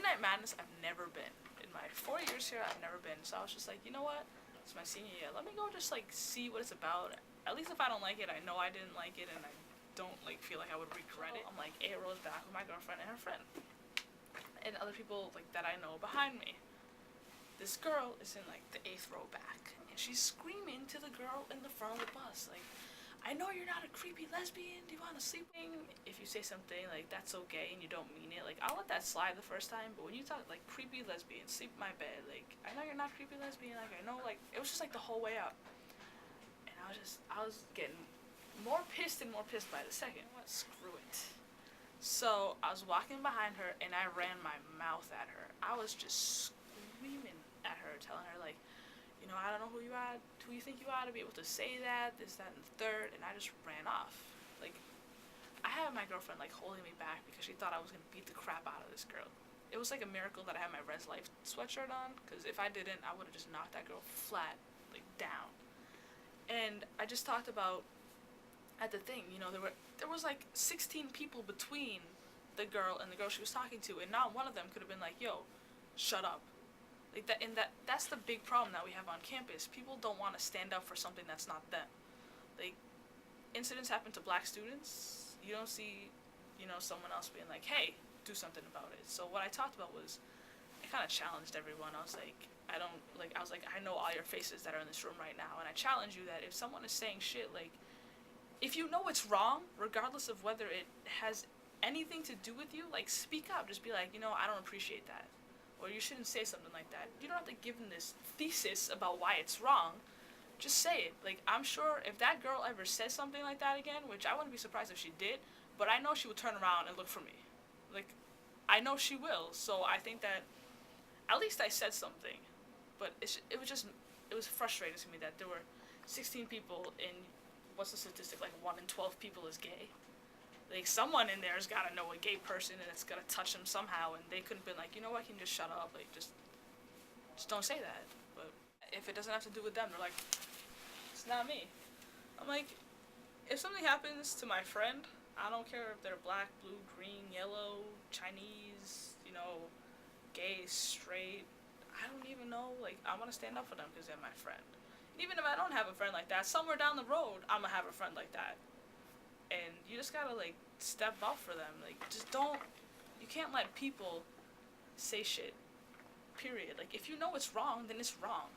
Night Madness, I've never been. In my 4 years here, I've never been. So I was just like, you know what? It's my senior year. Let me go just like see what it's about. At least if I don't like it, I know I didn't like it, and I don't like feel like I would regret it. I'm like 8 rows back with my girlfriend and her friend, and other people like that I know behind me. This girl is in like the 8th row back, and she's screaming to the girl in the front of the bus, like, I know you're not a creepy lesbian. Do you want to sleep? If you say something like that's okay and you don't mean it, like I'll let that slide the first time. But when you talk like creepy lesbian, sleep in my bed, like I know you're not creepy lesbian, like I know, like it was just like the whole way up. And I was getting more pissed and more pissed by the second. What? Screw it. So I was walking behind her and I ran my mouth at her. I was just screaming at her, telling her like, you know, I don't know who you think you are to be able to say that, this, that, and the third, and I just ran off. Like, I had my girlfriend, like, holding me back because she thought I was going to beat the crap out of this girl. It was, like, a miracle that I had my Res Life sweatshirt on, because if I didn't, I would have just knocked that girl flat, like, down. And I just talked about, at the thing, you know, there was, like, 16 people between the girl and the girl she was talking to, and not one of them could have been like, yo, shut up. Like that, and that's the big problem that we have on campus. People don't want to stand up for something that's not them. Like, incidents happen to black students. You don't see, you know, someone else being like, hey, do something about it. So what I talked about was, I kind of challenged everyone. I was like, I know all your faces that are in this room right now, and I challenge you that if someone is saying shit, like, if you know it's wrong, regardless of whether it has anything to do with you, like, speak up. Just be like, you know, I don't appreciate that. Or you shouldn't say something like that. You don't have to give them this thesis about why it's wrong. Just say it. Like, I'm sure if that girl ever says something like that again, which I wouldn't be surprised if she did, but I know she would turn around and look for me. Like, I know she will. So I think that at least I said something. But it was frustrating to me that there were 16 people and what's the statistic? Like 1 in 12 people is gay. Like, someone in there's got to know a gay person, and it's going to touch them somehow, and they couldn't have been like, you know what, can you just shut up? Like, just don't say that. But if it doesn't have to do with them, they're like, it's not me. I'm like, if something happens to my friend, I don't care if they're black, blue, green, yellow, Chinese, you know, gay, straight, I don't even know. Like, I want to stand up for them because they're my friend. Even if I don't have a friend like that, somewhere down the road, I'm going to have a friend like that. And you just gotta, like, step up for them. Like, just don't, you can't let people say shit, period. Like, if you know it's wrong, then it's wrong.